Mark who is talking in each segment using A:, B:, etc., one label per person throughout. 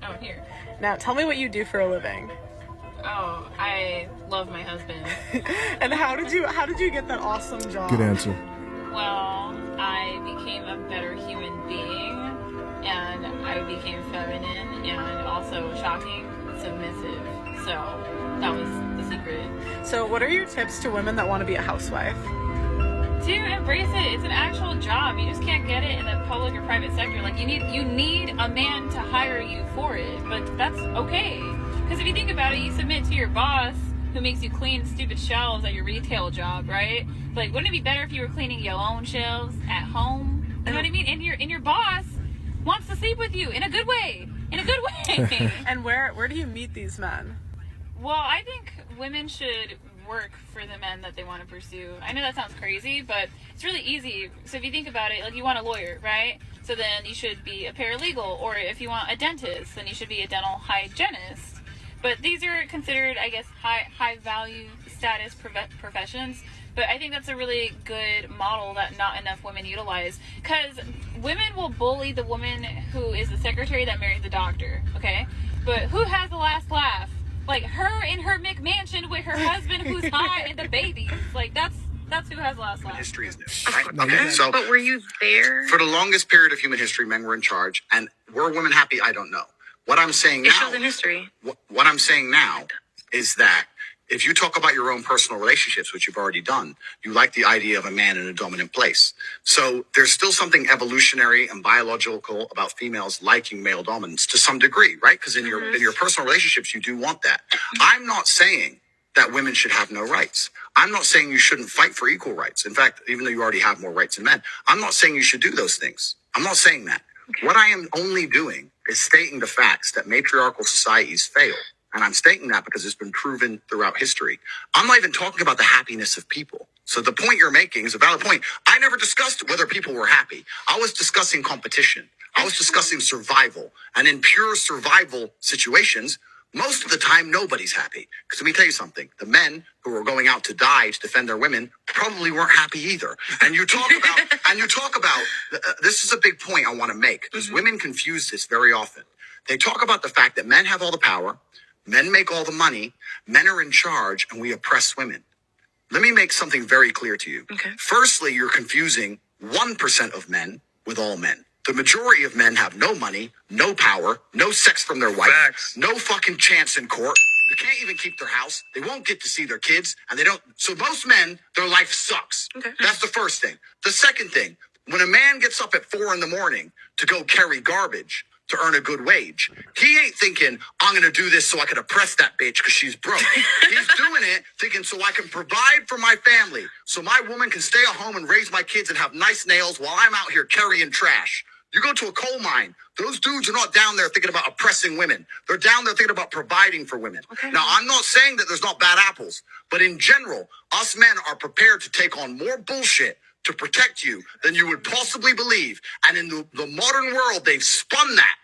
A: Oh, here.
B: Now, tell me what you do for a living.
A: Oh, I love my husband.
B: And how did you get that awesome job?
C: Good answer.
A: Well, I became a better human being, and I became feminine and also shocking, submissive. So that was the secret.
B: So what are your tips to women that want to be a housewife?
A: To embrace it. It's an actual job. You just can't get it in the public or private sector. Like you need a man to hire you for it, but that's okay. Because if you think about it, you submit to your boss who makes you clean stupid shelves at your retail job, right? Like, wouldn't it be better if you were cleaning your own shelves at home? You know what I mean? And your boss wants to sleep with you in a good way. In a good way.
B: And where do you meet these men?
A: Well, I think women should work for the men that they want to pursue. I know that sounds crazy, but it's really easy. So if you think about it, like you want a lawyer, right? So then you should be a paralegal, or if you want a dentist, then you should be a dental hygienist. But these are considered, I guess, high value status professions. But I think that's a really good model that not enough women utilize. Because women will bully the woman who is the secretary that marries the doctor, okay? But who has the last laugh? Like her in her McMansion with her husband who's hot and the babies. Like that's who has the last laugh.
D: History is new, right? Okay, so
E: but were you there?
D: for the longest period of human history, men were in charge, and were women happy? I don't know. What I'm saying
E: It
D: now,
E: shows in history.
D: what I'm saying now is that if you talk about your own personal relationships, which you've already done, you like the idea of a man in a dominant place. So there's still something evolutionary and biological about females liking male dominance to some degree, right? Because in your personal relationships, you do want that. I'm not saying that women should have no rights. I'm not saying you shouldn't fight for equal rights. In fact, even though you already have more rights than men, I'm not saying you should do those things. I'm not saying that. What I am only doing is stating the facts that matriarchal societies fail. And I'm stating that because it's been proven throughout history. I'm not even talking about the happiness of people. So the point you're making is a valid point. I never discussed whether people were happy. I was discussing competition. I was discussing survival. And in pure survival situations, most of the time, nobody's happy. Because let me tell you something. The men who were going out to die to defend their women probably weren't happy either. And you talk about, this is a big point I want to make. Because women confuse this very often. They talk about the fact that men have all the power. Men make all the money, men are in charge, and we oppress women. Let me make something very clear to you.
E: Okay.
D: Firstly, you're confusing 1% of men with all men. The majority of men have no money, no power, no sex from their wife, no fucking chance in court. They can't even keep their house. They won't get to see their kids, and they don't. So most men, their life sucks.
E: Okay.
D: That's the first thing. The second thing, when a man gets up at 4 a.m. to go carry garbage, to earn a good wage, he ain't thinking, I'm going to do this so I can oppress that bitch because she's broke. He's doing it thinking so I can provide for my family, so my woman can stay at home and raise my kids and have nice nails while I'm out here carrying trash. You go to a coal mine, those dudes are not down there thinking about oppressing women. They're down there thinking about providing for women.
E: Okay.
D: Now, I'm not saying that there's not bad apples, but in general, us men are prepared to take on more bullshit to protect you than you would possibly believe. And in the modern world, they've spun that.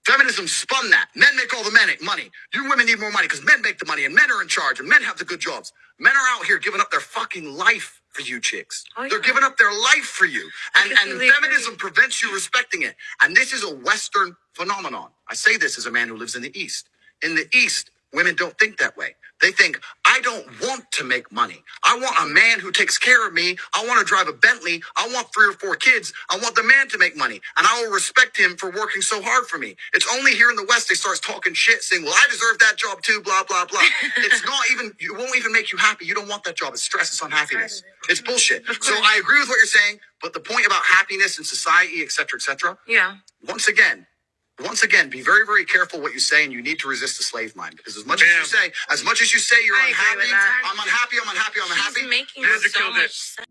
D: Feminism spun that. Men make all the money. You women need more money because men make the money and men are in charge and men have the good jobs. Men are out here giving up their fucking life for you chicks.
E: Oh, yeah.
D: They're giving up their life for you. And feminism prevents you respecting it. And this is a Western phenomenon. I say this as a man who lives in the East. In the East, women don't think that way. They think, I don't want to make money. I want a man who takes care of me. I want to drive a Bentley. I want 3 or 4 kids. I want the man to make money. And I will respect him for working so hard for me. It's only here in the West they start talking shit, saying, well, I deserve that job too, blah, blah, blah. It's not even, it won't even make you happy. You don't want that job. It's stress. It's unhappiness. It's bullshit. So I agree with what you're saying, but the point about happiness in society, et cetera,
E: Yeah.
D: once again, be very, very careful what you say, and you need to resist the slave mind. Because as much as you say you're
E: I agree
D: unhappy,
E: with that.
D: I'm unhappy.
E: He's making
C: Magic
E: so
C: killed
E: much
C: it.
E: sense.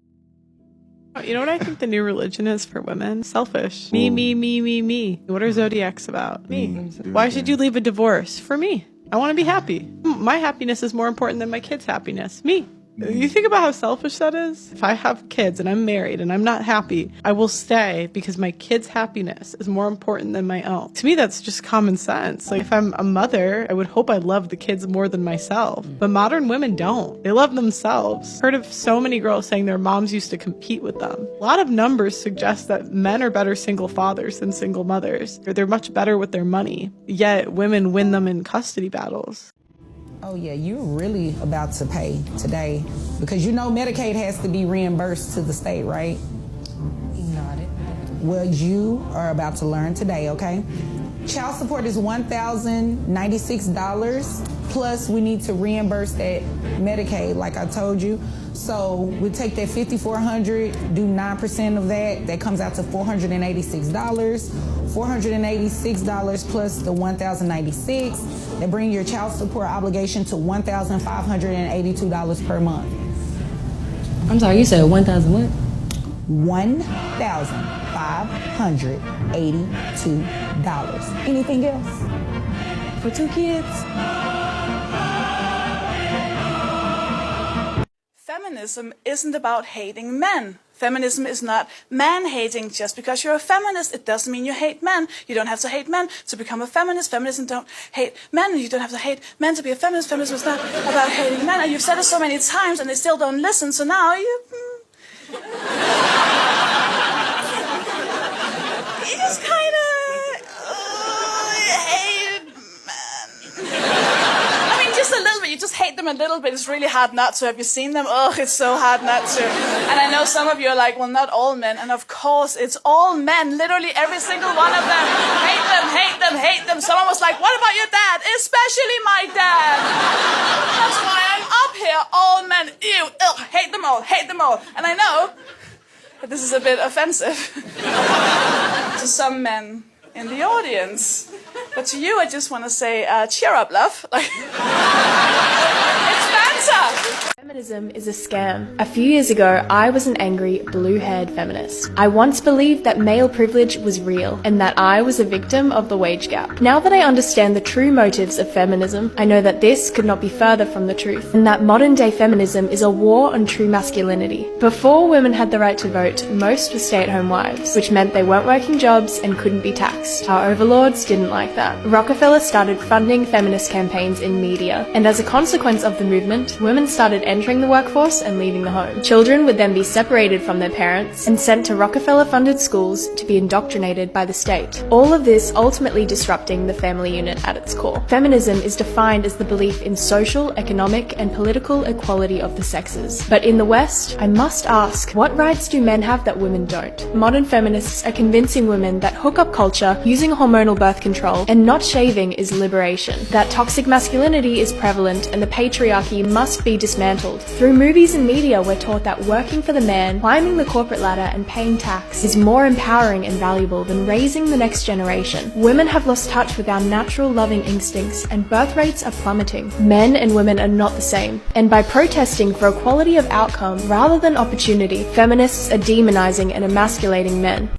B: You know what I think the new religion is for women? Selfish. Me. What are zodiacs about? Me. Why should you leave a divorce? For me. I want to be happy. My happiness is more important than my kids' happiness. Me. You think about how selfish that is? If I have kids and I'm married and I'm not happy, I will stay because my kids' happiness is more important than my own. To me, that's just common sense. Like if I'm a mother, I would hope I love the kids more than myself. But modern women don't. They love themselves. Heard of so many girls saying their moms used to compete with them. A lot of numbers suggest that men are better single fathers than single mothers. Or they're much better with their money. Yet women win them in custody battles.
C: Oh yeah, you're really about to pay today because you know Medicaid has to be reimbursed to the state, right?
E: He nodded.
C: Well, you are about to learn today, okay? Child support is $1,096 plus we need to reimburse that Medicaid like I told you. So we take that $5,400, do 9% of that, that comes out to $486. $486 plus the $1,096, that bring your child support obligation to $1,582 per month.
E: I'm sorry, you said 1,000 what?
C: $1,582. Anything else?
E: For 2 kids?
F: Feminism isn't about hating men. Feminism is not man-hating. Just because you're a feminist, it doesn't mean you hate men. You don't have to hate men to become a feminist. Feminism don't hate men. You don't have to hate men to be a feminist. Feminism is not about hating men. And you've said it so many times and they still don't listen, so now you just kind of hate men. I mean, just a little bit. You just hate them a little bit. It's really hard not to. Have you seen them? Oh, it's so hard not to. And I know some of you are like, well, not all men. And of course, it's all men. Literally every single one of them. Hate them, hate them, hate them. Someone was like, what about your dad? Especially my dad. That's why I'm up here. All men. Ew, ugh, hate them all, hate them all. And I know that this is a bit offensive to some men in the audience. But to you, I just want to say, cheer up, love. Like, it's banter.
G: Feminism is a scam. A few years ago, I was an angry, blue-haired feminist. I once believed that male privilege was real and that I was a victim of the wage gap. Now that I understand the true motives of feminism, I know that this could not be further from the truth, and that modern-day feminism is a war on true masculinity. Before women had the right to vote, most were stay-at-home wives, which meant they weren't working jobs and couldn't be taxed. Our overlords didn't like that. Rockefeller started funding feminist campaigns in media, and as a consequence of the movement, women started entering the workforce and leaving the home. Children would then be separated from their parents and sent to Rockefeller-funded schools to be indoctrinated by the state. All of this ultimately disrupting the family unit at its core. Feminism is defined as the belief in social, economic, and political equality of the sexes. But in the West, I must ask, what rights do men have that women don't? Modern feminists are convincing women that hookup culture, using hormonal birth control, and not shaving is liberation. That toxic masculinity is prevalent and the patriarchy must be dismantled. Through movies and media, we're taught that working for the man, climbing the corporate ladder, and paying tax is more empowering and valuable than raising the next generation. Women have lost touch with our natural loving instincts, and birth rates are plummeting. Men and women are not the same. And by protesting for equality of outcome rather than opportunity, feminists are demonizing and emasculating men.